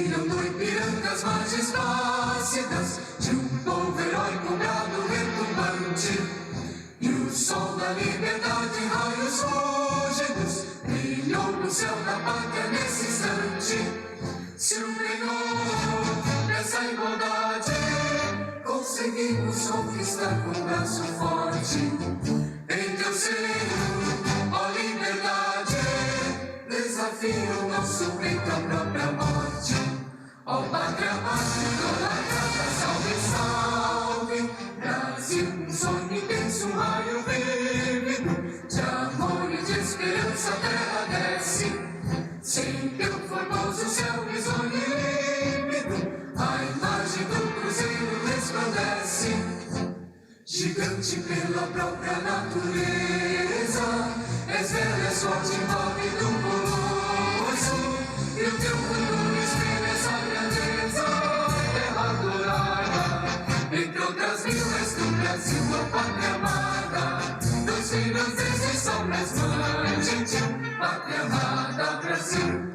brilham no Ipiranga as margens plácidas de um povo heróico, brado, retumbante. E o sol da liberdade, raios fúlgidos, brilhou no céu da pátria nesse instante. Se o Senhor dessa igualdade conseguimos conquistar com o braço forte. Em teu seio, ó liberdade, desafio o nosso peito à própria morte. Ó pátria, pátria, idolatrada, salve, salve. Brasil, um sonho intenso, um raio vívido de amor e de esperança, a terra desce. Sem teu formoso céu risonho e límpido, a imagem do cruzeiro resplandece. Gigante pela própria natureza, és velha, és forte, imóvel, luminoso. E o teu futuro espelha essa grandeza, terra adorada. Entre outras mil és do Brasil, a pátria amada. Dos filhos desse sol, mas mãe gentil, pátria amada, Brasil.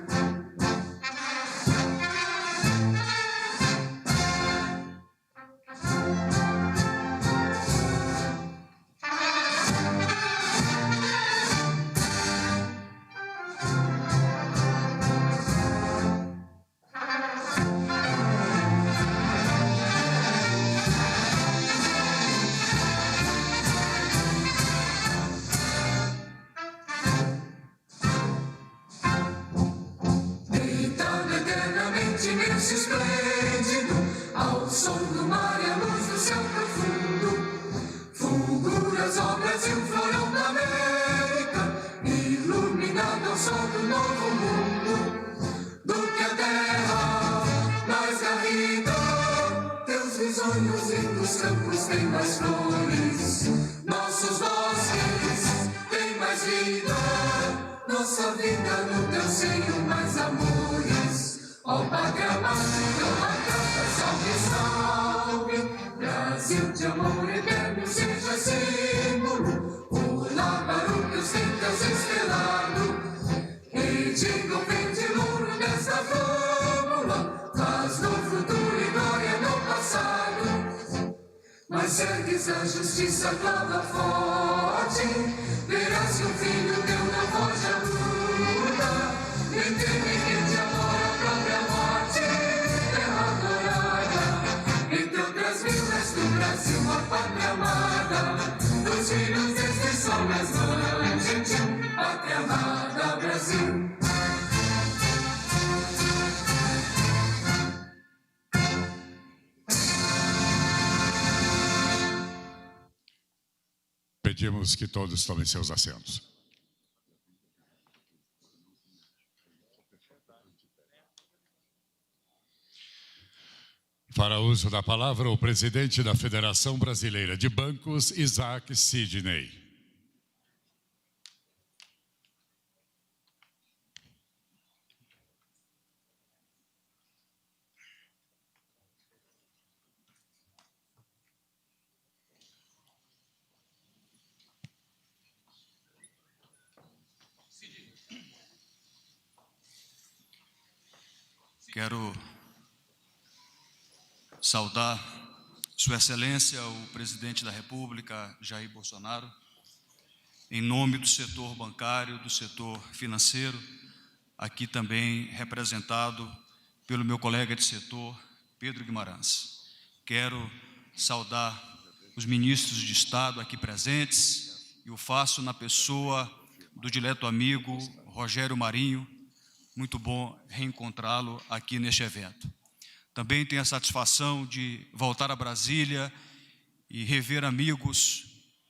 Esplêndido, ao som do mar e à luz do céu profundo, fulguras, ó Brasil, florão da América, iluminado ao sol do novo mundo. Do que a terra mais garrida, teus risonhos lindos campos têm mais flores, nossos bosques têm mais vida, nossa vida no teu seio mais amores. Ó pátria amada, idolatrada, salve, salve. Brasil de amor eterno seja símbolo, o lábaro que ostentas estrelado. E diga o verde louro desta fórmula, faz no futuro e glória no passado. Mas ergues a justiça, clava forte, verás que o filho teu não foge à luta. Nem teme que te amor a própria morte, terra adorada. Entre outras vilas do Brasil, a pátria amada. Dos filhos deste sol, mas mãe gentil, pátria amada, Brasil. Pedimos que todos tomem seus assentos. Para uso da palavra, o presidente da Federação Brasileira de Bancos, Isaac Sidney. Quero saudar Sua Excelência, o Presidente da República, Jair Bolsonaro, em nome do setor bancário, do setor financeiro, aqui também representado pelo meu colega de setor, Pedro Guimarães. Quero saudar os ministros de Estado aqui presentes e o faço na pessoa do dileto amigo Rogério Marinho. Muito bom reencontrá-lo aqui neste evento. Também tenho a satisfação de voltar a Brasília e rever amigos,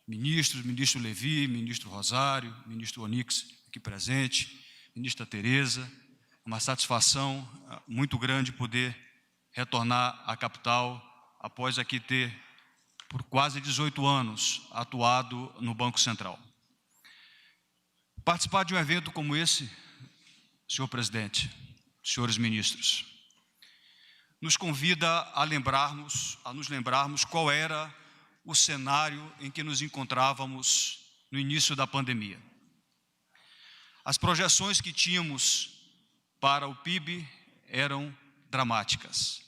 ministros, ministro Levi, ministro Rosário, ministro Onix aqui presente, ministra Tereza. Uma satisfação muito grande poder retornar à capital após aqui ter, por quase 18 anos, atuado no Banco Central. Participar de um evento como esse, senhor presidente, senhores ministros, nos convida a nos lembrarmos qual era o cenário em que nos encontrávamos no início da pandemia. As projeções que tínhamos para o PIB eram dramáticas.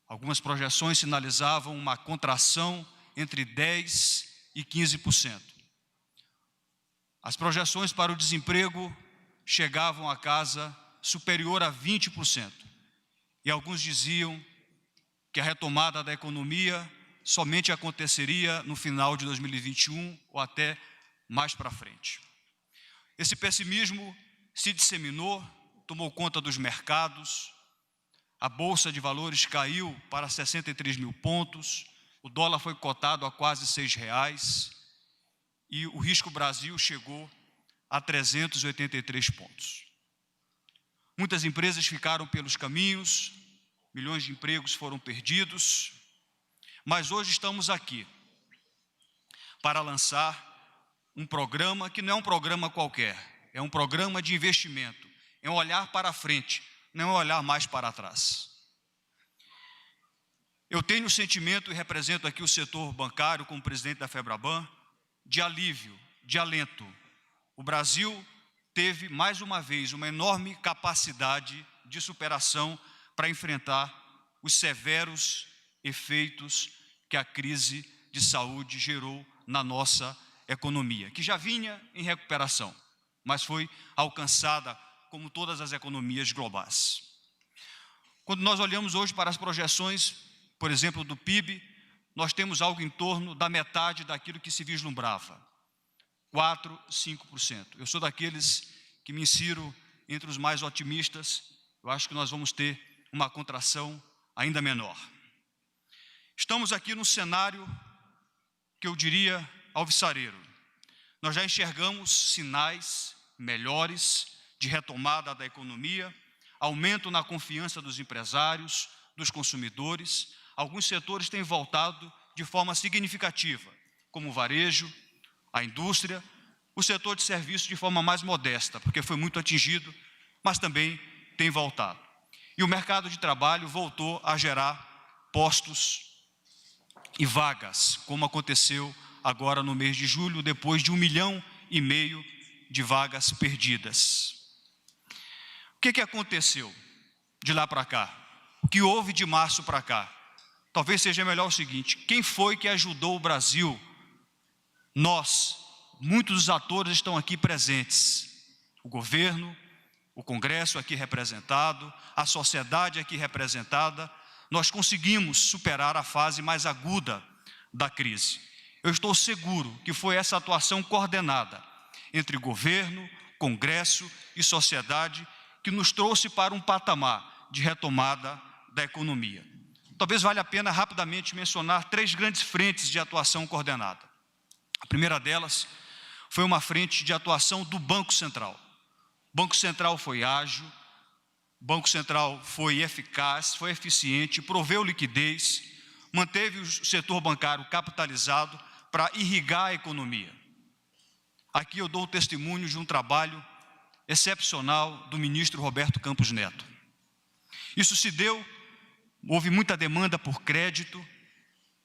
Algumas projeções sinalizavam uma contração entre 10% e 15%. As projeções para o desemprego chegavam a casa superior a 20%. E alguns diziam que a retomada da economia somente aconteceria no final de 2021 ou até mais para frente. Esse pessimismo se disseminou, tomou conta dos mercados, a Bolsa de Valores caiu para 63 mil pontos, o dólar foi cotado a quase R$6 e o risco Brasil chegou a 383 pontos. Muitas empresas ficaram pelos caminhos, milhões de empregos foram perdidos, mas hoje estamos aqui para lançar um programa que não é um programa qualquer, é um programa de investimento, é um olhar para frente, não é um olhar mais para trás. Eu tenho o sentimento, e represento aqui o setor bancário como presidente da FEBRABAN, de alívio, de alento. O Brasil teve, mais uma vez, uma enorme capacidade de superação para enfrentar os severos efeitos que a crise de saúde gerou na nossa economia, que já vinha em recuperação, mas foi alcançada como todas as economias globais. Quando nós olhamos hoje para as projeções, por exemplo, do PIB, nós temos algo em torno da metade daquilo que se vislumbrava, 4%, 5%. Eu sou daqueles que me insiro entre os mais otimistas, eu acho que nós vamos ter uma contração ainda menor. Estamos aqui num cenário que eu diria alvissareiro. Nós já enxergamos sinais melhores de retomada da economia, aumento na confiança dos empresários, dos consumidores. Alguns setores têm voltado de forma significativa, como o varejo, a indústria, o setor de serviços de forma mais modesta, porque foi muito atingido, mas também tem voltado. E o mercado de trabalho voltou a gerar postos e vagas, como aconteceu agora no mês de julho, depois de 1,5 milhão de vagas perdidas. O que aconteceu de lá para cá? O que houve de março para cá? Talvez seja melhor o seguinte: quem foi que ajudou o Brasil? Nós, muitos dos atores estão aqui presentes. O governo, o Congresso aqui representado, a sociedade aqui representada. Nós conseguimos superar a fase mais aguda da crise. Eu estou seguro que foi essa atuação coordenada entre governo, Congresso e sociedade que nos trouxe para um patamar de retomada da economia. Talvez valha a pena rapidamente mencionar 3 grandes frentes de atuação coordenada. A primeira delas foi uma frente de atuação do Banco Central. O Banco Central foi ágil, o Banco Central foi eficaz, foi eficiente, proveu liquidez, manteve o setor bancário capitalizado para irrigar a economia. Aqui eu dou o testemunho de um trabalho excepcional do ministro Roberto Campos Neto. Isso se deu, houve muita demanda por crédito,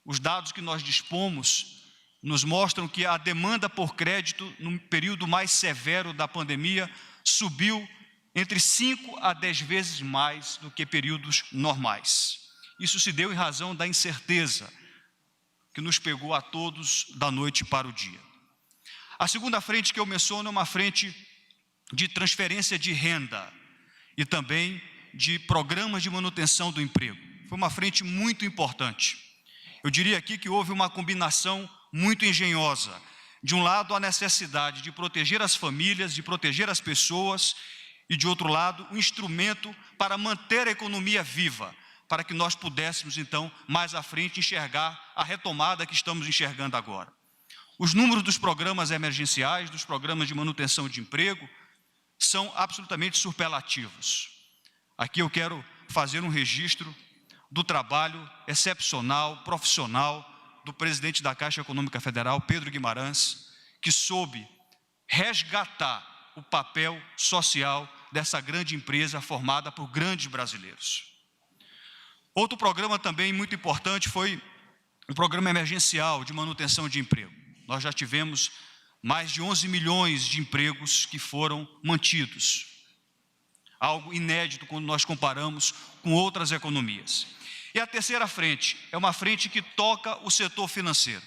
os dados que nós dispomos nos mostram que a demanda por crédito no período mais severo da pandemia subiu entre 5 a 10 vezes mais do que períodos normais. Isso se deu em razão da incerteza que nos pegou a todos da noite para o dia. A segunda frente que eu menciono é uma frente de transferência de renda e também de programas de manutenção do emprego. Foi uma frente muito importante. Eu diria aqui que houve uma combinação muito engenhosa. De um lado, a necessidade de proteger as famílias, de proteger as pessoas, e de outro lado, um instrumento para manter a economia viva, para que nós pudéssemos, então, mais à frente, enxergar a retomada que estamos enxergando agora. Os números dos programas emergenciais, dos programas de manutenção de emprego, são absolutamente superlativos. Aqui eu quero fazer um registro do trabalho excepcional, profissional, do presidente da Caixa Econômica Federal, Pedro Guimarães, que soube resgatar o papel social dessa grande empresa formada por grandes brasileiros. Outro programa também muito importante foi o programa emergencial de manutenção de emprego. Nós já tivemos mais de 11 milhões de empregos que foram mantidos. algo inédito quando nós comparamos com outras economias. E a terceira frente é uma frente que toca o setor financeiro,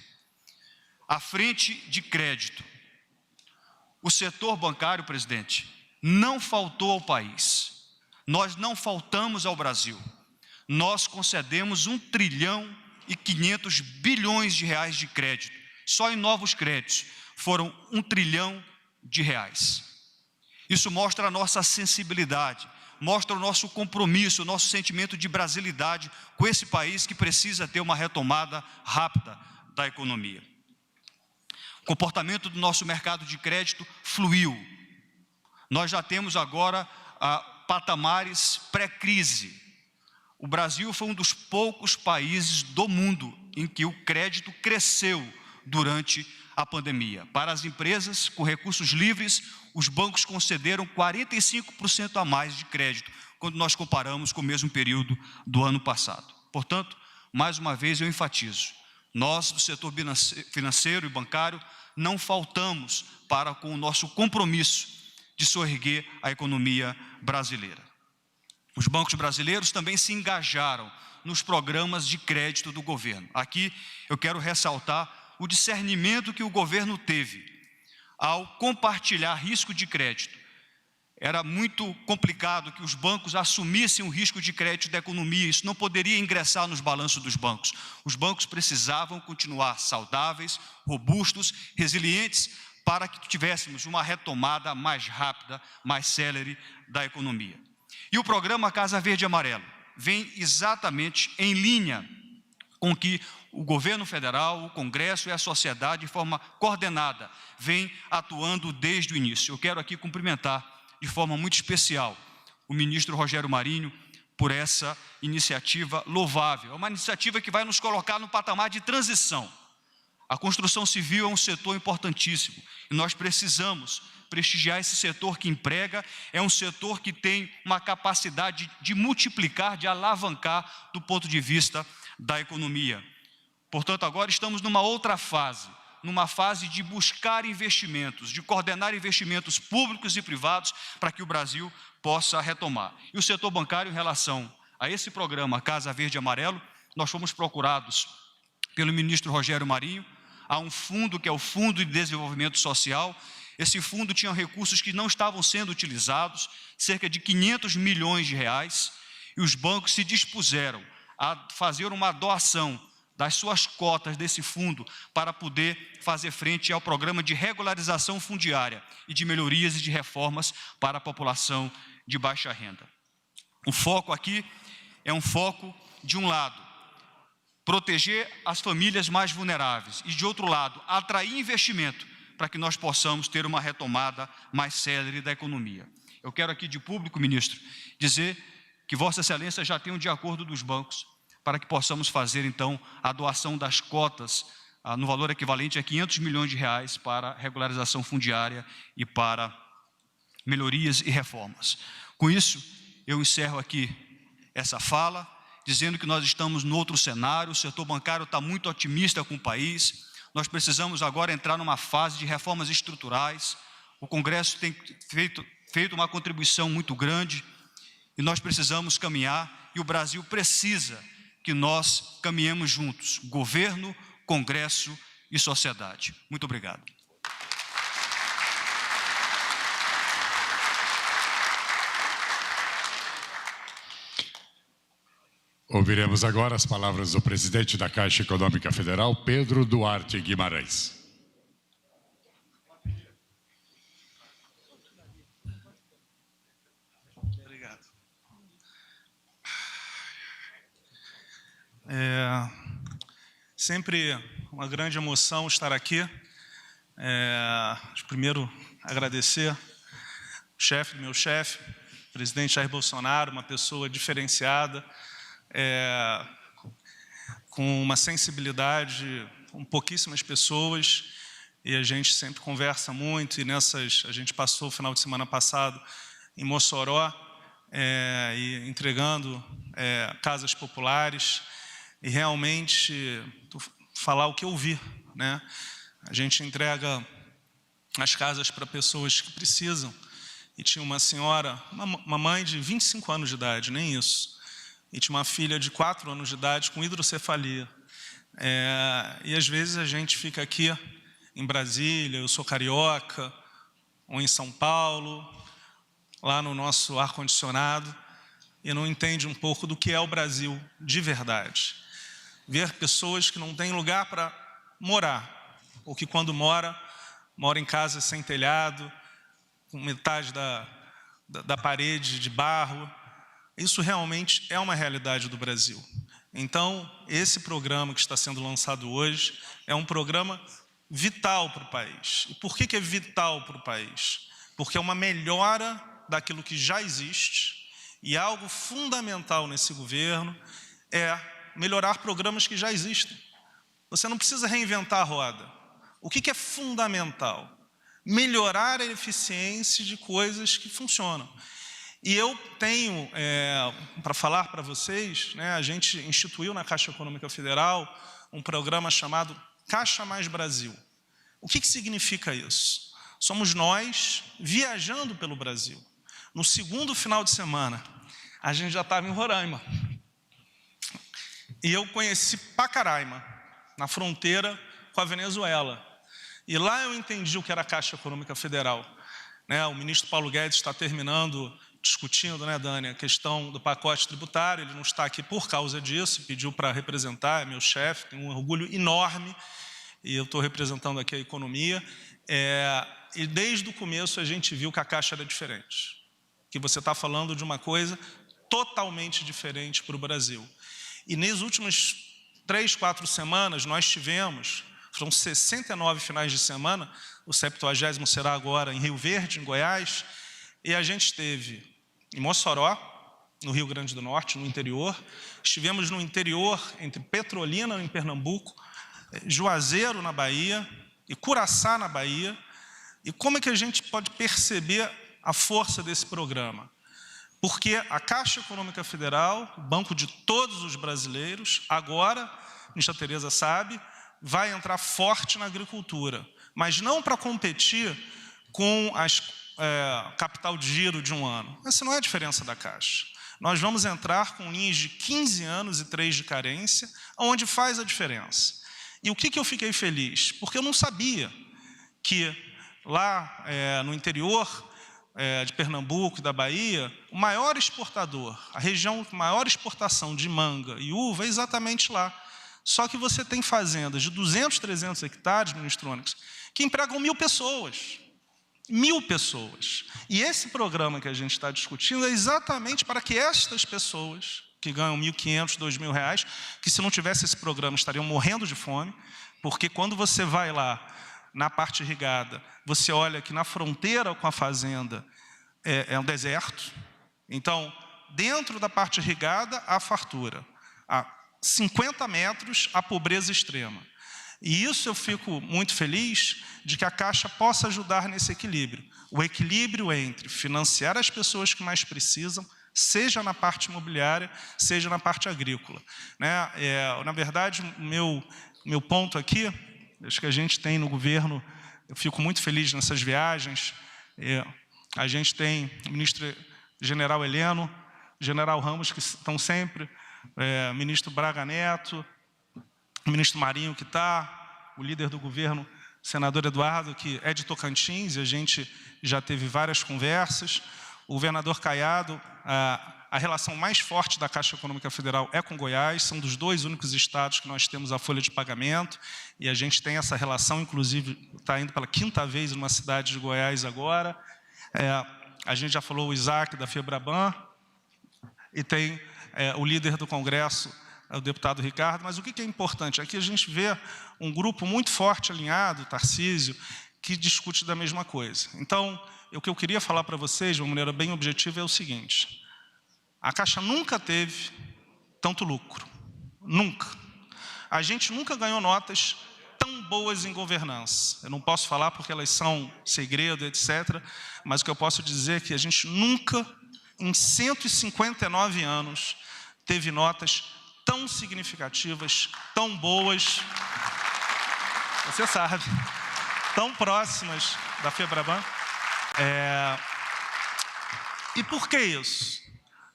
a frente de crédito. O setor bancário, presidente, não faltou ao país, nós não faltamos ao Brasil, nós concedemos 1,5 trilhão de reais de crédito, só em novos créditos foram 1 trilhão de reais. Isso mostra a nossa sensibilidade, mostra o nosso compromisso, o nosso sentimento de brasilidade com esse país que precisa ter uma retomada rápida da economia. O comportamento do nosso mercado de crédito fluiu. Nós já temos agora patamares pré-crise. O Brasil foi um dos poucos países do mundo em que o crédito cresceu durante a pandemia. Para as empresas com recursos livres, os bancos concederam 45% a mais de crédito, quando nós comparamos com o mesmo período do ano passado. Portanto, mais uma vez eu enfatizo, nós do setor financeiro e bancário não faltamos para com o nosso compromisso de soerguer a economia brasileira. Os bancos brasileiros também se engajaram nos programas de crédito do governo. Aqui eu quero ressaltar o discernimento que o governo teve ao compartilhar risco de crédito. Era muito complicado que os bancos assumissem o risco de crédito da economia, isso não poderia ingressar nos balanços dos bancos. Os bancos precisavam continuar saudáveis, robustos, resilientes, para que tivéssemos uma retomada mais rápida, mais célere da economia. E o programa Casa Verde e Amarelo vem exatamente em linha com que o governo federal, o Congresso e a sociedade, de forma coordenada, vem atuando desde o início. Eu quero aqui cumprimentar de forma muito especial o ministro Rogério Marinho por essa iniciativa louvável. É uma iniciativa que vai nos colocar no patamar de transição. A construção civil é um setor importantíssimo e nós precisamos prestigiar esse setor que emprega, é um setor que tem uma capacidade de multiplicar, de alavancar do ponto de vista da economia. Portanto, agora estamos numa outra fase, numa fase de buscar investimentos, de coordenar investimentos públicos e privados para que o Brasil possa retomar. E o setor bancário, em relação a esse programa Casa Verde e Amarelo, nós fomos procurados pelo ministro Rogério Marinho. Há um fundo que é o Fundo de Desenvolvimento Social. Esse fundo tinha recursos que não estavam sendo utilizados, cerca de 500 milhões de reais, e os bancos se dispuseram a fazer uma doação das suas cotas desse fundo para poder fazer frente ao programa de regularização fundiária e de melhorias e de reformas para a população de baixa renda. O foco aqui é um foco, de um lado, proteger as famílias mais vulneráveis e, de outro lado, atrair investimento para que nós possamos ter uma retomada mais célere da economia. Eu quero aqui de público, ministro, dizer que Vossa Excelência já tem um de acordo dos bancos para que possamos fazer, então, a doação das cotas no valor equivalente a 500 milhões de reais para regularização fundiária e para melhorias e reformas. Com isso, eu encerro aqui essa fala, dizendo que nós estamos no outro cenário, o setor bancário está muito otimista com o país, nós precisamos agora entrar numa fase de reformas estruturais, o Congresso tem feito uma contribuição muito grande e nós precisamos caminhar e o Brasil precisa que nós caminhemos juntos, governo, Congresso e sociedade. Muito obrigado. Ouviremos agora as palavras do presidente da Caixa Econômica Federal, Pedro Duarte Guimarães. Obrigado. Sempre uma grande emoção estar aqui. Primeiro, agradecer o chefe do meu chefe, o presidente Jair Bolsonaro, uma pessoa diferenciada, com uma sensibilidade com pouquíssimas pessoas, e a gente sempre conversa muito, e a gente passou o final de semana passado em Mossoró, e entregando casas populares, e realmente falar o que eu vi, né? A gente entrega as casas para pessoas que precisam, e tinha uma senhora, uma mãe de 25 anos de idade, nem isso, e tinha uma filha de 4 anos de idade com hidrocefalia. E às vezes a gente fica aqui em Brasília, eu sou carioca, ou em São Paulo, lá no nosso ar-condicionado, e não entende um pouco do que é o Brasil de verdade. Ver pessoas que não têm lugar para morar, ou que quando mora em casa sem telhado, com metade da parede de barro. Isso realmente é uma realidade do Brasil. Então, esse programa que está sendo lançado hoje é um programa vital para o país. E por que é vital para o país? Porque é uma melhora daquilo que já existe, e algo fundamental nesse governo é melhorar programas que já existem. Você não precisa reinventar a roda. O que é fundamental? Melhorar a eficiência de coisas que funcionam. E eu tenho, para falar para vocês, a gente instituiu na Caixa Econômica Federal um programa chamado Caixa Mais Brasil. O que significa isso? Somos nós viajando pelo Brasil. No segundo final de semana, a gente já estava em Roraima. E eu conheci Pacaraima, na fronteira com a Venezuela. E lá eu entendi o que era a Caixa Econômica Federal. O ministro Paulo Guedes está discutindo, Dani, a questão do pacote tributário. Ele não está aqui por causa disso, pediu para representar, é meu chefe, tenho um orgulho enorme, e eu estou representando aqui a economia. E desde o começo a gente viu que a Caixa era diferente, que você está falando de uma coisa totalmente diferente para o Brasil. E nas últimas 3, 4 semanas nós tivemos, foram 69 finais de semana, o 70º será agora em Rio Verde, em Goiás, e a gente esteve em Mossoró, no Rio Grande do Norte, no interior, estivemos no interior, entre Petrolina, em Pernambuco, Juazeiro, na Bahia, e Curaçá, na Bahia. E como é que a gente pode perceber a força desse programa? Porque a Caixa Econômica Federal, o banco de todos os brasileiros, agora, a ministra Tereza sabe, vai entrar forte na agricultura, mas não para competir com capital de giro de um ano. Essa não é a diferença da Caixa. Nós vamos entrar com linhas de 15 anos e 3 de carência, onde faz a diferença. E o que eu fiquei feliz? Porque eu não sabia que lá no interior de Pernambuco e da Bahia, o maior exportador, a região com maior exportação de manga e uva é exatamente lá. Só que você tem fazendas de 200, 300 hectares, ministro Onyx, que empregam 1.000 pessoas. 1.000 pessoas. E esse programa que a gente está discutindo é exatamente para que estas pessoas, que ganham R$1.500, R$2.000, que se não tivesse esse programa estariam morrendo de fome, porque quando você vai lá, na parte irrigada, você olha que na fronteira com a fazenda é um deserto. Então, dentro da parte irrigada, há fartura. A 50 metros, a pobreza extrema. E isso eu fico muito feliz de que a Caixa possa ajudar nesse equilíbrio. O equilíbrio entre financiar as pessoas que mais precisam, seja na parte imobiliária, seja na parte agrícola. Na verdade, o meu ponto aqui, acho que a gente tem no governo, eu fico muito feliz nessas viagens, a gente tem o ministro general Heleno, general Ramos, que estão sempre, o ministro Braga Neto, o ministro Marinho, que está, o líder do governo, o senador Eduardo, que é de Tocantins, e a gente já teve várias conversas, o governador Caiado. A relação mais forte da Caixa Econômica Federal é com Goiás, são dos 2 únicos estados que nós temos a folha de pagamento, e a gente tem essa relação, inclusive, está indo pela 5ª vez numa cidade de Goiás agora. A gente já falou o Isaac, da Febraban, e tem o líder do Congresso, o deputado Ricardo. Mas o que é importante? Aqui a gente vê um grupo muito forte, alinhado, Tarcísio, que discute da mesma coisa. Então, o que eu queria falar para vocês, de uma maneira bem objetiva, é o seguinte: a Caixa nunca teve tanto lucro, nunca. A gente nunca ganhou notas tão boas em governança. Eu não posso falar porque elas são segredo, etc., mas o que eu posso dizer é que a gente nunca, em 159 anos, teve notas tão significativas, tão boas, você sabe, tão próximas da Febraban. E por que isso?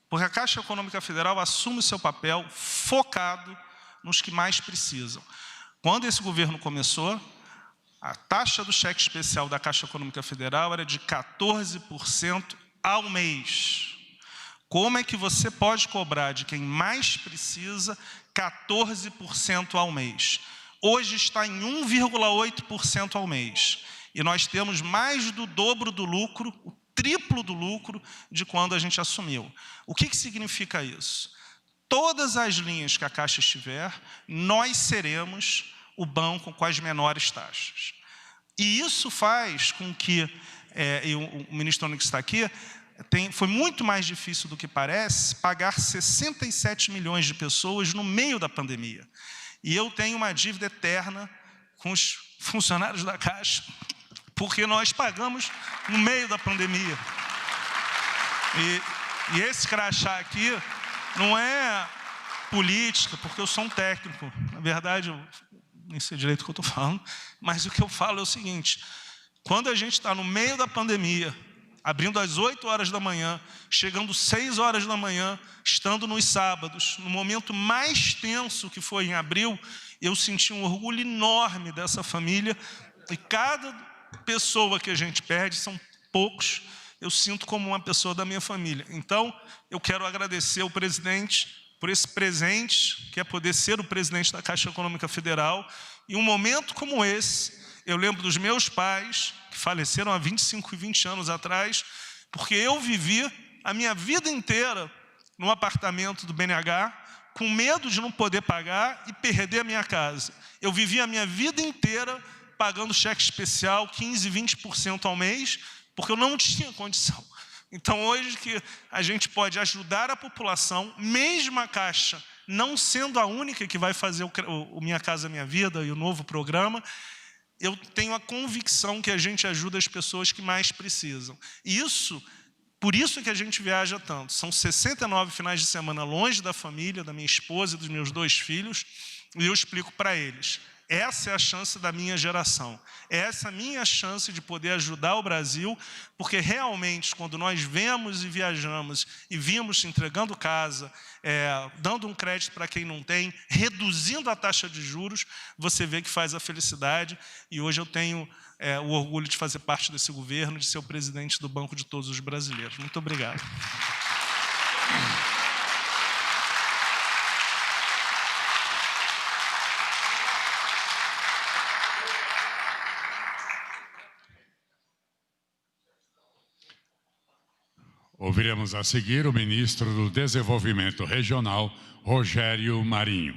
Porque a Caixa Econômica Federal assume o seu papel focado nos que mais precisam. Quando esse governo começou, a taxa do cheque especial da Caixa Econômica Federal era de 14% ao mês. Como é que você pode cobrar de quem mais precisa 14% ao mês? Hoje está em 1,8% ao mês. E nós temos mais do dobro do lucro, o triplo do lucro de quando a gente assumiu. O que significa isso? Todas as linhas que a Caixa estiver, nós seremos o banco com as menores taxas. E isso faz com que, e o ministro Onyx está aqui, foi muito mais difícil do que parece pagar 67 milhões de pessoas no meio da pandemia. E eu tenho uma dívida eterna com os funcionários da Caixa, porque nós pagamos no meio da pandemia. E esse crachá aqui não é política, porque eu sou um técnico. Na verdade, eu nem sei direito o que eu estou falando, mas o que eu falo é o seguinte: quando a gente está no meio da pandemia, abrindo às 8 horas da manhã, chegando 6 horas da manhã, estando nos sábados, no momento mais tenso que foi em abril, eu senti um orgulho enorme dessa família, e cada pessoa que a gente perde, são poucos, eu sinto como uma pessoa da minha família. Então, eu quero agradecer ao presidente por esse presente, que é poder ser o presidente da Caixa Econômica Federal. E um momento como esse, eu lembro dos meus pais, que faleceram há 25 e 20 anos atrás, porque eu vivi a minha vida inteira num apartamento do BNH, com medo de não poder pagar e perder a minha casa. Eu vivi a minha vida inteira pagando cheque especial, 15%, 20% ao mês, porque eu não tinha condição. Então, hoje que a gente pode ajudar a população, mesmo a Caixa não sendo a única que vai fazer o Minha Casa Minha Vida e o novo programa, eu tenho a convicção que a gente ajuda as pessoas que mais precisam. E por isso que a gente viaja tanto. São 69 finais de semana longe da família, da minha esposa e dos meus 2 filhos, e eu explico para eles: essa é a chance da minha geração. Essa é a minha chance de poder ajudar o Brasil, porque realmente, quando nós vemos e viajamos e vimos entregando casa, dando um crédito para quem não tem, reduzindo a taxa de juros, você vê que faz a felicidade. E hoje eu tenho o orgulho de fazer parte desse governo, de ser o presidente do Banco de Todos os Brasileiros. Muito obrigado. Ouviremos a seguir o ministro do Desenvolvimento Regional, Rogério Marinho.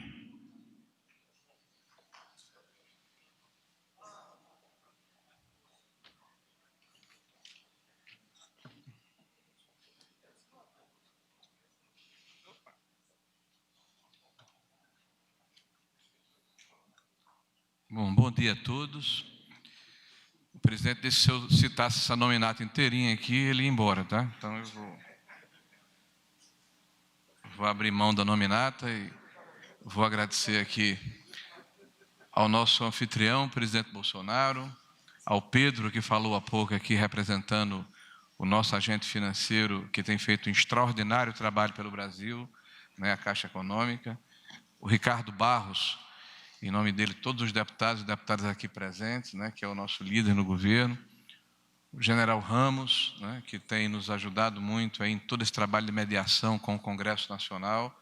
Bom dia a todos. O presidente, se eu citasse essa nominata inteirinha aqui, ele ia embora, tá? Então eu vou abrir mão da nominata e vou agradecer aqui ao nosso anfitrião, presidente Bolsonaro, ao Pedro, que falou há pouco aqui, representando o nosso agente financeiro, que tem feito um extraordinário trabalho pelo Brasil, né, a Caixa Econômica, o Ricardo Barros, em nome dele, todos os deputados e deputadas aqui presentes, né, que é o nosso líder no governo, o general Ramos, né, que tem nos ajudado muito aí em todo esse trabalho de mediação com o Congresso Nacional,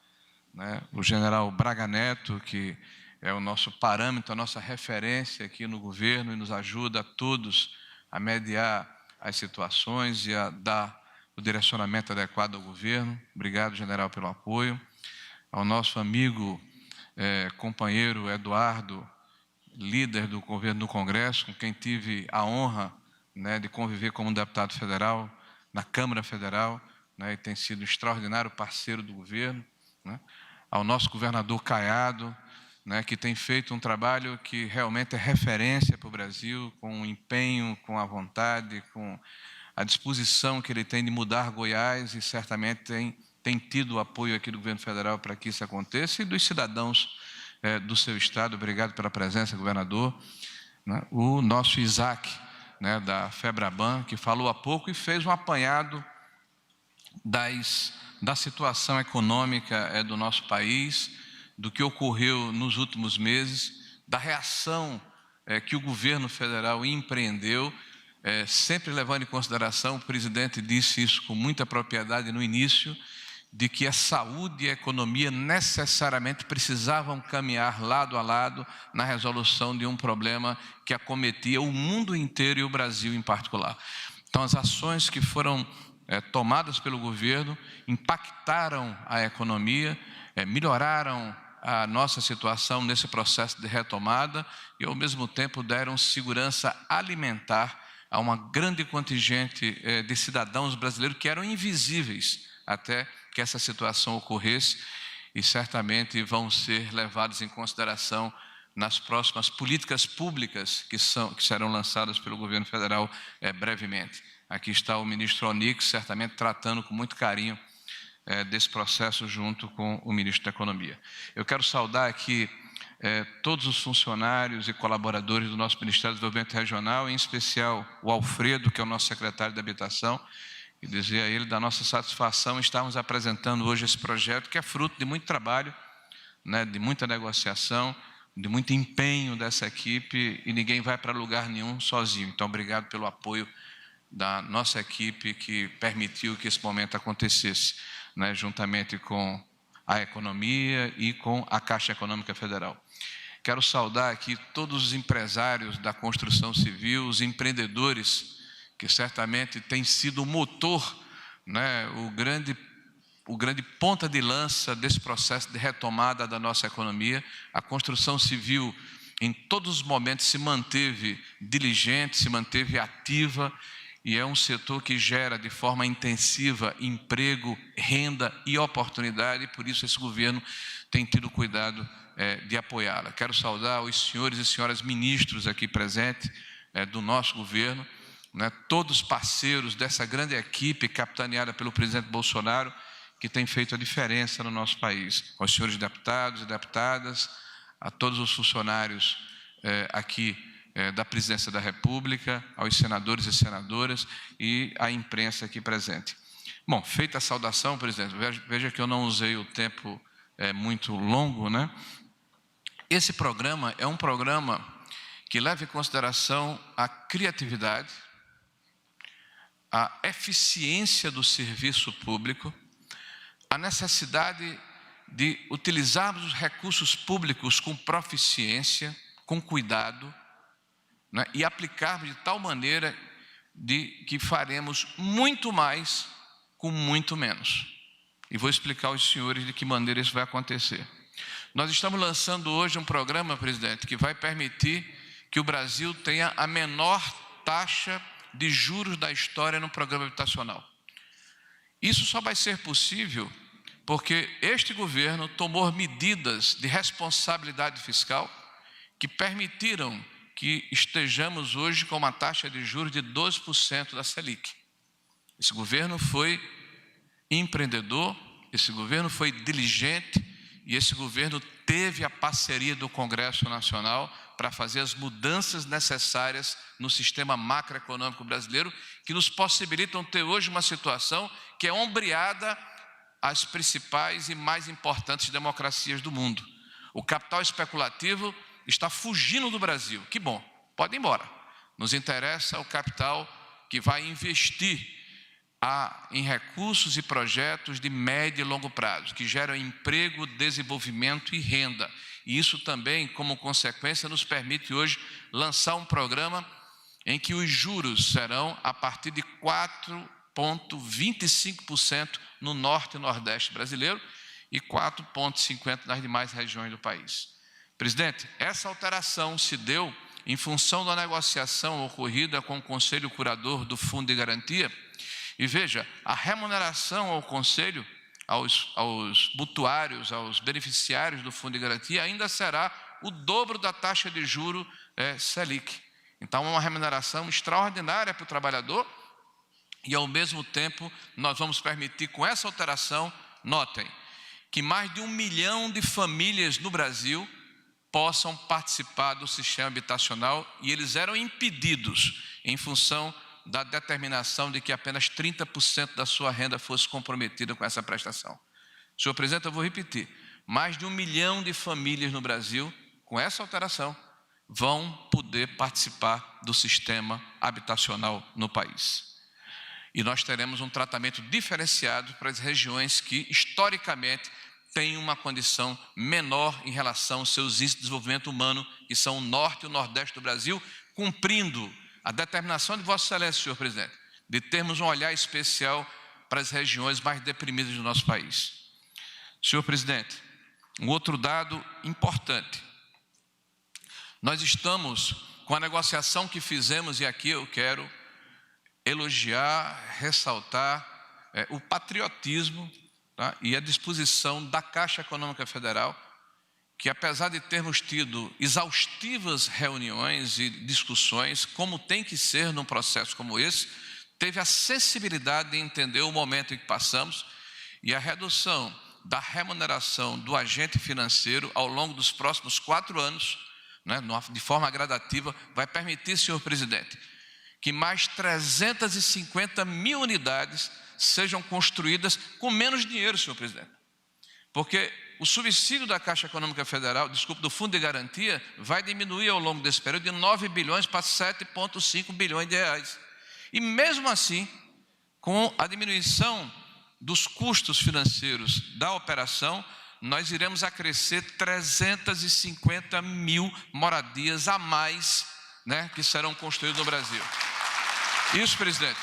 né, o general Braga Neto, que é o nosso parâmetro, a nossa referência aqui no governo e nos ajuda a todos a mediar as situações e a dar o direcionamento adequado ao governo. Obrigado, general, pelo apoio. Ao nosso amigo companheiro Eduardo, líder do governo do Congresso, com quem tive a honra, né, de conviver como deputado federal na Câmara Federal, né, e tem sido um extraordinário parceiro do governo, né. Ao nosso governador Caiado, né, que tem feito um trabalho que realmente é referência para o Brasil, com o empenho, com a vontade, com a disposição que ele tem de mudar Goiás, e certamente tem tido o apoio aqui do governo federal para que isso aconteça, e dos cidadãos do seu estado. Obrigado pela presença, governador. Né? O nosso Isaac, né, da FEBRABAN, que falou há pouco e fez um apanhado da situação econômica do nosso país, do que ocorreu nos últimos meses, da reação que o governo federal empreendeu, sempre levando em consideração, o presidente disse isso com muita propriedade no início, de que a saúde e a economia necessariamente precisavam caminhar lado a lado na resolução de um problema que acometia o mundo inteiro e o Brasil em particular. Então, as ações que foram tomadas pelo governo impactaram a economia, melhoraram a nossa situação nesse processo de retomada e, ao mesmo tempo, deram segurança alimentar a uma grande contingente de cidadãos brasileiros que eram invisíveis até que essa situação ocorresse e certamente vão ser levados em consideração nas próximas políticas públicas que serão lançadas pelo governo federal brevemente. Aqui está o ministro Onyx, certamente tratando com muito carinho desse processo junto com o ministro da Economia. Eu quero saudar aqui todos os funcionários e colaboradores do nosso Ministério do Desenvolvimento Regional, em especial o Alfredo, que é o nosso secretário de Habitação, e dizer a ele da nossa satisfação estarmos apresentando hoje esse projeto, que é fruto de muito trabalho, de muita negociação, de muito empenho dessa equipe, e ninguém vai para lugar nenhum sozinho. Então, obrigado pelo apoio da nossa equipe que permitiu que esse momento acontecesse, juntamente com a economia e com a Caixa Econômica Federal. Quero saudar aqui todos os empresários da construção civil, os empreendedores, que certamente tem sido o motor, o grande ponta de lança desse processo de retomada da nossa economia. A construção civil, em todos os momentos, se manteve diligente, se manteve ativa, e é um setor que gera de forma intensiva emprego, renda e oportunidade, e por isso esse governo tem tido cuidado de apoiá-la. Quero saudar os senhores e senhoras ministros aqui presentes do nosso governo, todos parceiros dessa grande equipe capitaneada pelo presidente Bolsonaro, que tem feito a diferença no nosso país. Aos senhores deputados e deputadas, a todos os funcionários aqui da Presidência da República, aos senadores e senadoras e à imprensa aqui presente. Bom, feita a saudação, presidente, veja que eu não usei o tempo muito longo, Esse programa é um programa que leva em consideração a criatividade, a eficiência do serviço público, a necessidade de utilizarmos os recursos públicos com proficiência, com cuidado, e aplicarmos de tal maneira que faremos muito mais com muito menos. E vou explicar aos senhores de que maneira isso vai acontecer. Nós estamos lançando hoje um programa, presidente, que vai permitir que o Brasil tenha a menor taxa de juros da história no programa habitacional. Isso só vai ser possível porque este governo tomou medidas de responsabilidade fiscal que permitiram que estejamos hoje com uma taxa de juros de 12% da Selic. Esse governo foi empreendedor, esse governo foi diligente e esse governo teve a parceria do Congresso Nacional para fazer as mudanças necessárias no sistema macroeconômico brasileiro, que nos possibilitam ter hoje uma situação que é ombreada às principais e mais importantes democracias do mundo. O capital especulativo está fugindo do Brasil. Que bom, pode ir embora. Nos interessa o capital que vai investir em recursos e projetos de médio e longo prazo, que geram emprego, desenvolvimento e renda. E isso também, como consequência, nos permite hoje lançar um programa em que os juros serão a partir de 4,25% no norte e nordeste brasileiro e 4,50% nas demais regiões do país. Presidente, essa alteração se deu em função da negociação ocorrida com o Conselho Curador do Fundo de Garantia. E veja, a remuneração ao Conselho, aos mutuários, aos beneficiários do Fundo de Garantia, ainda será o dobro da taxa de juros Selic. Então, é uma remuneração extraordinária para o trabalhador e, ao mesmo tempo, nós vamos permitir, com essa alteração, notem, que mais de 1 milhão de famílias no Brasil possam participar do sistema habitacional e eles eram impedidos em função da determinação de que apenas 30% da sua renda fosse comprometida com essa prestação. Senhor presidente, eu vou repetir, mais de 1 milhão de famílias no Brasil, com essa alteração, vão poder participar do sistema habitacional no país. E nós teremos um tratamento diferenciado para as regiões que, historicamente, têm uma condição menor em relação aos seus índices de desenvolvimento humano, que são o norte e o nordeste do Brasil, cumprindo a determinação de Vossa Excelência, senhor presidente, de termos um olhar especial para as regiões mais deprimidas do nosso país. Senhor presidente, um outro dado importante. Nós estamos com a negociação que fizemos, e aqui eu quero elogiar, ressaltar o patriotismo, tá, e a disposição da Caixa Econômica Federal, que apesar de termos tido exaustivas reuniões e discussões, como tem que ser num processo como esse, teve a sensibilidade de entender o momento em que passamos e a redução da remuneração do agente financeiro ao longo dos próximos 4 anos, né, de forma gradativa, vai permitir, senhor presidente, que mais 350 mil unidades sejam construídas com menos dinheiro, senhor presidente. Porque o subsídio da Caixa Econômica Federal, do Fundo de Garantia, vai diminuir ao longo desse período de 9 bilhões para 7,5 bilhões de reais. E mesmo assim, com a diminuição dos custos financeiros da operação, nós iremos acrescer 350 mil moradias a mais, né, que serão construídas no Brasil. Isso, presidente,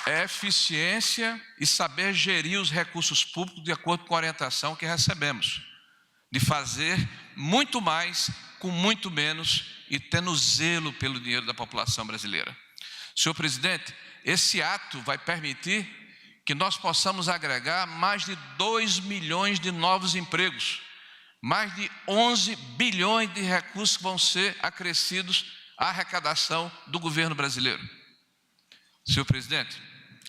é eficiência e saber gerir os recursos públicos de acordo com a orientação que recebemos, de fazer muito mais com muito menos e tendo zelo pelo dinheiro da população brasileira. Senhor presidente, esse ato vai permitir que nós possamos agregar mais de 2 milhões de novos empregos, mais de 11 bilhões de recursos que vão ser acrescidos à arrecadação do governo brasileiro. Senhor presidente,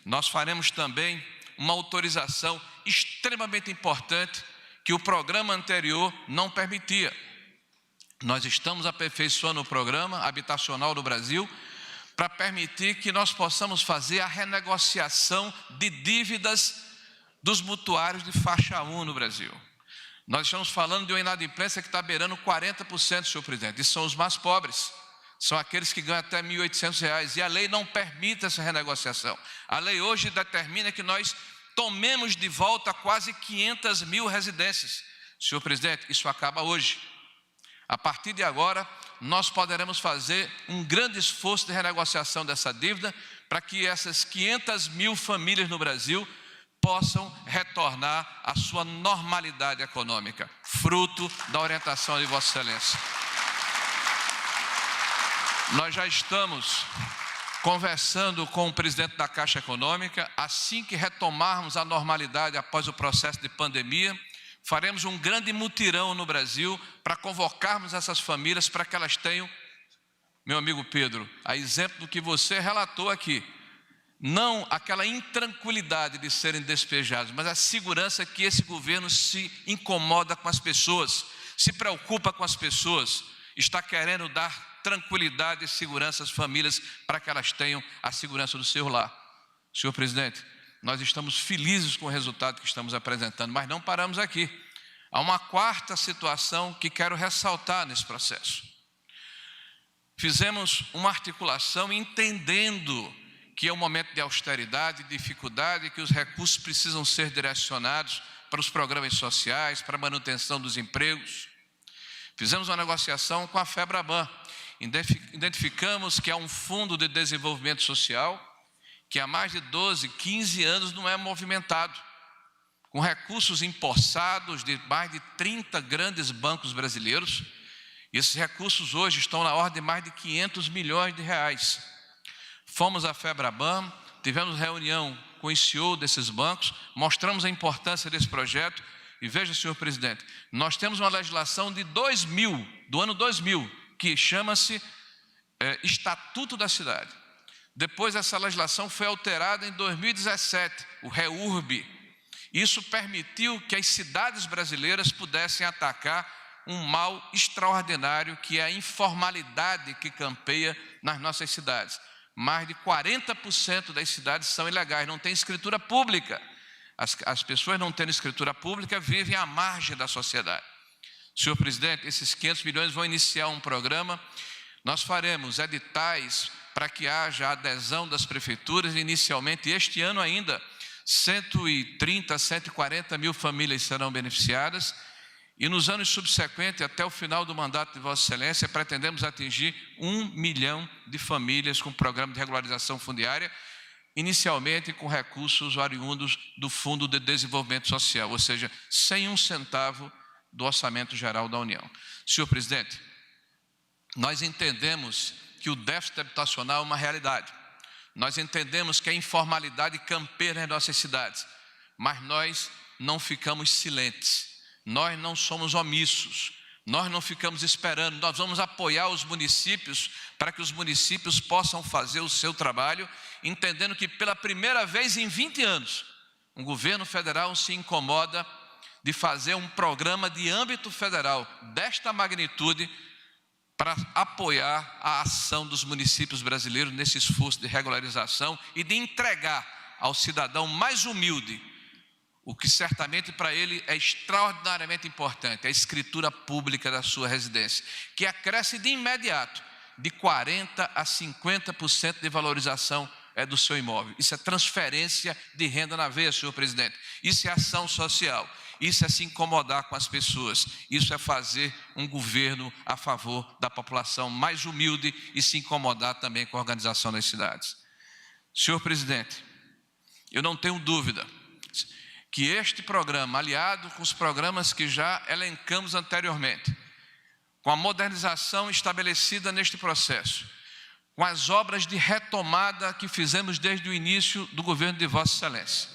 nós faremos também uma autorização extremamente importante que o programa anterior não permitia. Nós estamos aperfeiçoando o programa habitacional do Brasil para permitir que nós possamos fazer a renegociação de dívidas dos mutuários de faixa 1 no Brasil. Nós estamos falando de uma inadimplência que está beirando 40%, senhor presidente, e são os mais pobres. São aqueles que ganham até R$ 1.800, e a lei não permite essa renegociação. A lei hoje determina que nós tomemos de volta quase 500 mil residências. Senhor presidente, isso acaba hoje. A partir de agora, nós poderemos fazer um grande esforço de renegociação dessa dívida para que essas 500 mil famílias no Brasil possam retornar à sua normalidade econômica, fruto da orientação de Vossa Excelência. Nós já estamos conversando com o presidente da Caixa Econômica. Assim que retomarmos a normalidade após o processo de pandemia, faremos um grande mutirão no Brasil para convocarmos essas famílias para que elas tenham, meu amigo Pedro, a exemplo do que você relatou aqui, não aquela intranquilidade de serem despejados, mas a segurança que esse governo se incomoda com as pessoas, se preocupa com as pessoas, está querendo dar tranquilidade e segurança às famílias para que elas tenham a segurança do seu lar. Senhor presidente, nós estamos felizes com o resultado que estamos apresentando, mas não paramos aqui. Há uma quarta situação que quero ressaltar nesse processo. Fizemos uma articulação entendendo que é um momento de austeridade, dificuldade, que os recursos precisam ser direcionados para os programas sociais, para a manutenção dos empregos. Fizemos uma negociação com a FEBRABAN. Identificamos que há um fundo de desenvolvimento social que há mais de 12, 15 anos não é movimentado, com recursos empossados de mais de 30 grandes bancos brasileiros. E esses recursos hoje estão na ordem de mais de 500 milhões de reais. Fomos à FEBRABAN, tivemos reunião com o CEO desses bancos, mostramos a importância desse projeto. E veja, senhor presidente, nós temos uma legislação de 2000, do ano 2000, que chama-se Estatuto da Cidade. Depois essa legislação foi alterada em 2017, o REURB. Isso permitiu que as cidades brasileiras pudessem atacar um mal extraordinário, que é a informalidade que campeia nas nossas cidades. Mais de 40% das cidades são ilegais, não tem escritura pública. As pessoas não tendo escritura pública vivem à margem da sociedade. Senhor presidente, esses 500 milhões vão iniciar um programa. Nós faremos editais para que haja adesão das prefeituras. Inicialmente, este ano ainda, 130, 140 mil famílias serão beneficiadas. E nos anos subsequentes, até o final do mandato de Vossa Excelência, pretendemos atingir 1 milhão de famílias com programa de regularização fundiária, inicialmente com recursos oriundos do Fundo de Desenvolvimento Social, ou seja, sem um centavo do Orçamento Geral da União. Senhor presidente, nós entendemos que o déficit habitacional é uma realidade. Nós entendemos que a informalidade campeia nas nossas cidades, mas nós não ficamos silentes, nós não somos omissos, nós não ficamos esperando, nós vamos apoiar os municípios para que os municípios possam fazer o seu trabalho, entendendo que pela primeira vez em 20 anos, o governo federal se incomoda de fazer um programa de âmbito federal desta magnitude para apoiar a ação dos municípios brasileiros nesse esforço de regularização e de entregar ao cidadão mais humilde o que certamente para ele é extraordinariamente importante, a escritura pública da sua residência, que acresce de imediato de 40% a 50% de valorização do seu imóvel. Isso é transferência de renda na veia, senhor presidente. Isso é ação social. Isso é se incomodar com as pessoas. Isso é fazer um governo a favor da população mais humilde e se incomodar também com a organização das cidades. Senhor presidente, eu não tenho dúvida que este programa, aliado com os programas que já elencamos anteriormente, com a modernização estabelecida neste processo, com as obras de retomada que fizemos desde o início do governo de Vossa Excelência,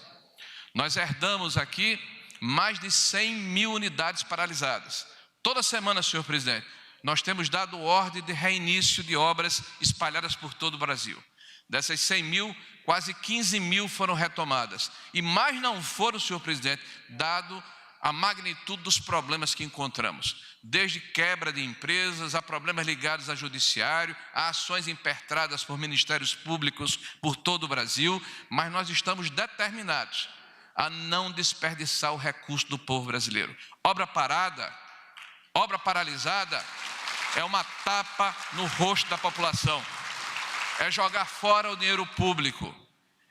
nós herdamos aqui mais de 100 mil unidades paralisadas. Toda semana, senhor presidente, nós temos dado ordem de reinício de obras espalhadas por todo o Brasil. Dessas 100 mil, quase 15 mil foram retomadas. E mais não foram, senhor presidente, dado a magnitude dos problemas que encontramos. Desde quebra de empresas, a problemas ligados a judiciário, a ações impetradas por ministérios públicos por todo o Brasil, mas nós estamos determinados a não desperdiçar o recurso do povo brasileiro. Obra parada, obra paralisada, é uma tapa no rosto da população. É jogar fora o dinheiro público,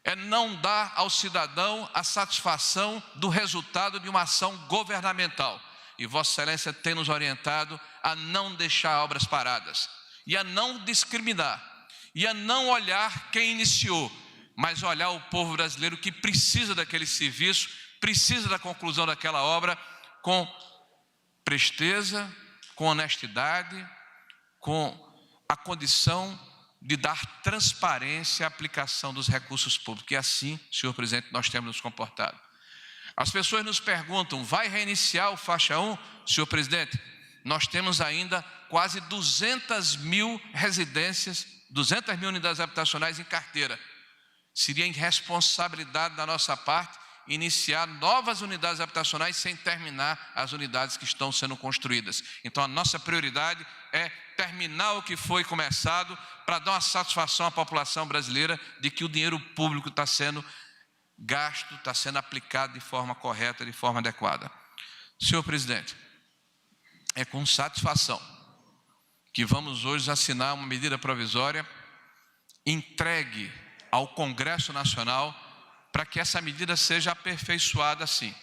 é não dar ao cidadão a satisfação do resultado de uma ação governamental. E Vossa Excelência tem nos orientado a não deixar obras paradas, e a não discriminar, e a não olhar quem iniciou, mas olhar o povo brasileiro que precisa daquele serviço, precisa da conclusão daquela obra com presteza, com honestidade, com a condição de dar transparência à aplicação dos recursos públicos. E assim, senhor presidente, nós temos nos comportado. As pessoas nos perguntam, vai reiniciar o faixa 1? Senhor presidente, nós temos ainda quase 200 mil residências, 200 mil unidades habitacionais em carteira. Seria irresponsabilidade da nossa parte iniciar novas unidades habitacionais sem terminar as unidades que estão sendo construídas. Então, a nossa prioridade é terminar o que foi começado para dar uma satisfação à população brasileira de que o dinheiro público está sendo gasto, está sendo aplicado de forma correta, de forma adequada. Senhor presidente, é com satisfação que vamos hoje assinar uma medida provisória entregue ao Congresso Nacional para que essa medida seja aperfeiçoada assim,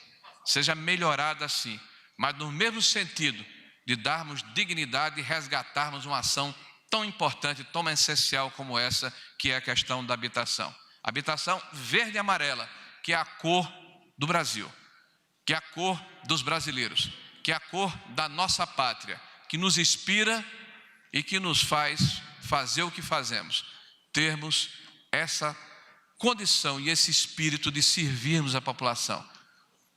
seja melhorada assim, mas no mesmo sentido de darmos dignidade e resgatarmos uma ação tão importante, tão essencial como essa, que é a questão da habitação. Habitação verde e amarela, que é a cor do Brasil, que é a cor dos brasileiros, que é a cor da nossa pátria, que nos inspira e que nos faz fazer o que fazemos, termos essa condição e esse espírito de servirmos a população.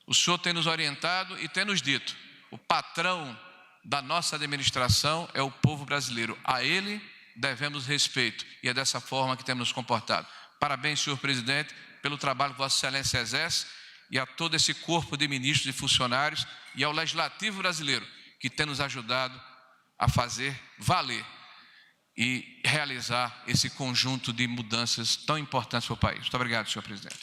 O senhor tem nos orientado e tem nos dito, o patrão da nossa administração é o povo brasileiro. A ele devemos respeito e é dessa forma que temos nos comportado. Parabéns, senhor presidente, pelo trabalho que Vossa Excelência exerce e a todo esse corpo de ministros e funcionários e ao Legislativo brasileiro, que tem nos ajudado a fazer valer e realizar esse conjunto de mudanças tão importantes para o país. Muito obrigado, senhor presidente.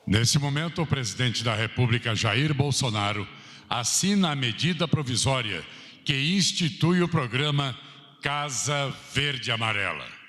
Nesse momento, o presidente da República, Jair Bolsonaro, assina a medida provisória que institui o programa Casa Verde Amarela.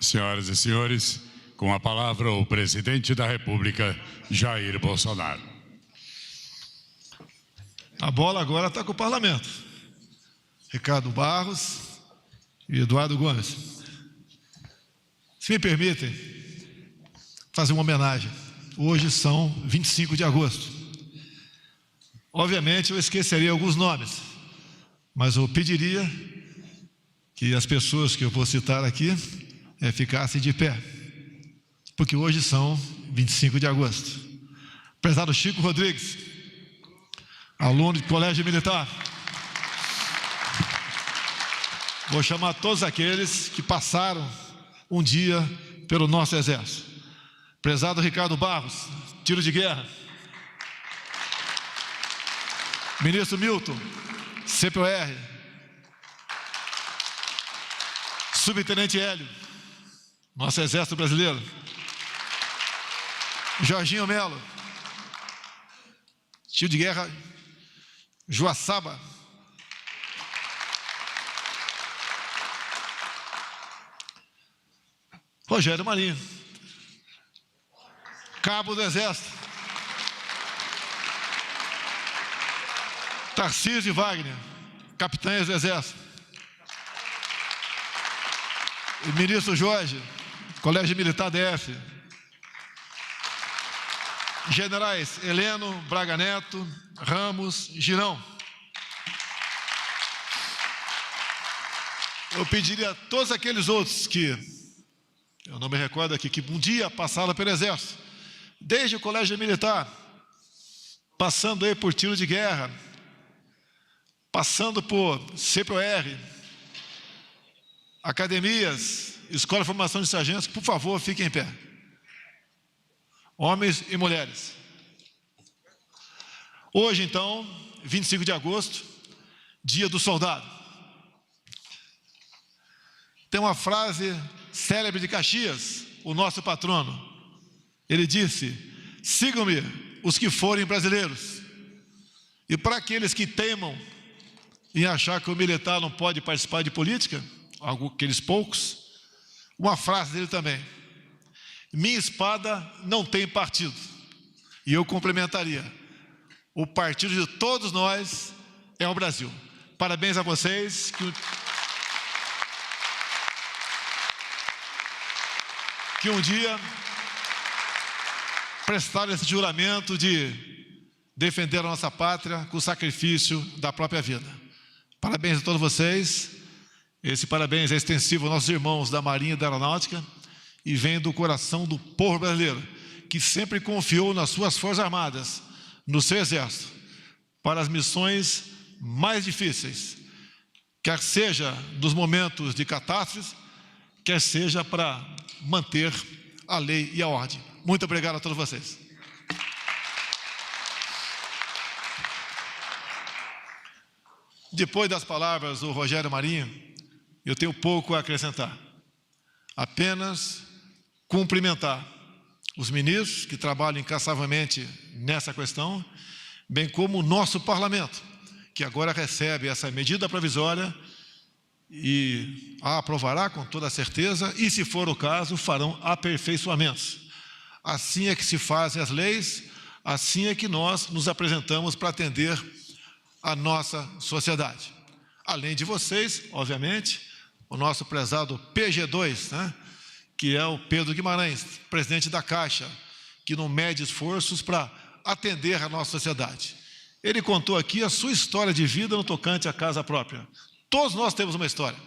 Senhoras e senhores, com a palavra o presidente da República, Jair Bolsonaro. A bola agora está com o parlamento. Ricardo Barros e Eduardo Gomes. Se me permitem fazer uma homenagem. Hoje são 25 de agosto. Obviamente eu esqueceria alguns nomes, mas eu pediria que as pessoas que eu vou citar aqui ficassem de pé, porque hoje são 25 de agosto. Prezado Chico Rodrigues, aluno de colégio militar. Vou chamar todos aqueles que passaram um dia pelo nosso exército. Prezado Ricardo Barros, tiro de guerra. Ministro Milton, CPOR. Subtenente Hélio, nosso exército brasileiro. Jorginho Melo, tiro de guerra Joaçaba. Rogério Marinho, cabo do exército. Tarcísio e Wagner, capitães do exército. E ministro Jorge, colégio militar DF. Generais Heleno, Braga Neto, Ramos, Girão. Eu pediria a todos aqueles outros que, eu não me recordo aqui, que um dia passaram pelo exército, desde o colégio militar, passando aí por tiro de guerra, passando por CPOR, academias, escola de formação de sargentos, por favor, fiquem em pé. Homens e mulheres. Hoje, então, 25 de agosto, dia do soldado. Tem uma frase célebre de Caxias, o nosso patrono. Ele disse: sigam-me os que forem brasileiros. E para aqueles que teimam em achar que o militar não pode participar de política, aqueles poucos, uma frase dele também: minha espada não tem partido. E eu complementaria: o partido de todos nós é o Brasil. Parabéns a vocês. Que um dia prestaram esse juramento de defender a nossa pátria com o sacrifício da própria vida. Parabéns a todos vocês. Esse parabéns é extensivo aos nossos irmãos da Marinha e da Aeronáutica e vem do coração do povo brasileiro, que sempre confiou nas suas Forças Armadas, no seu Exército, para as missões mais difíceis, quer seja nos momentos de catástrofes, quer seja para manter a lei e a ordem. Muito obrigado a todos vocês. Depois das palavras do Rogério Marinho, eu tenho pouco a acrescentar. Apenas cumprimentar os ministros que trabalham incansavelmente nessa questão, bem como o nosso parlamento, que agora recebe essa medida provisória e a aprovará com toda certeza, e, se for o caso, farão aperfeiçoamentos. Assim é que se fazem as leis, assim é que nós nos apresentamos para atender a nossa sociedade. Além de vocês, obviamente, o nosso prezado PG2, né, que é o Pedro Guimarães, presidente da Caixa, que não mede esforços para atender a nossa sociedade. Ele contou aqui a sua história de vida no tocante à casa própria. Todos nós temos uma história.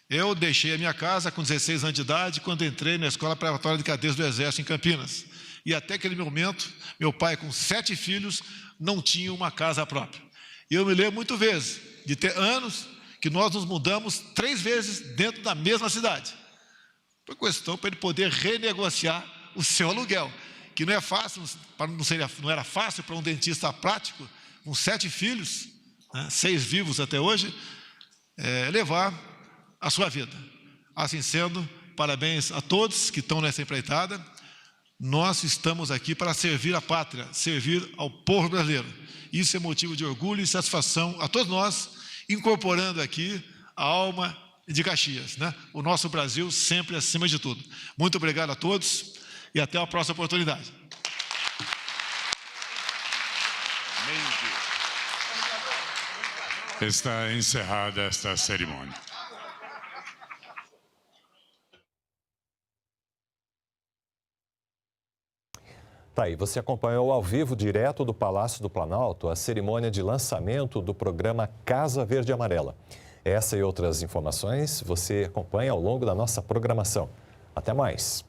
Eu deixei a minha casa com 16 anos de idade quando entrei na Escola Preparatória de Cadeiros do Exército em Campinas. E até aquele momento, meu pai, com 7 filhos, não tinha uma casa própria. E eu me lembro muitas vezes de ter anos que nós nos mudamos 3 vezes dentro da mesma cidade. Foi questão para ele poder renegociar o seu aluguel, que não é fácil, não era fácil para um dentista prático, com 7 filhos, né, 6 vivos até hoje, levar a sua vida. Assim sendo, parabéns a todos que estão nessa empreitada. Nós estamos aqui para servir a pátria, servir ao povo brasileiro. Isso é motivo de orgulho e satisfação a todos nós, incorporando aqui a alma de Caxias, né? O nosso Brasil sempre acima de tudo. Muito obrigado a todos e até a próxima oportunidade. Está encerrada esta cerimônia. Tá aí, você acompanhou ao vivo, direto do Palácio do Planalto, a cerimônia de lançamento do programa Casa Verde e Amarela. Essa e outras informações você acompanha ao longo da nossa programação. Até mais!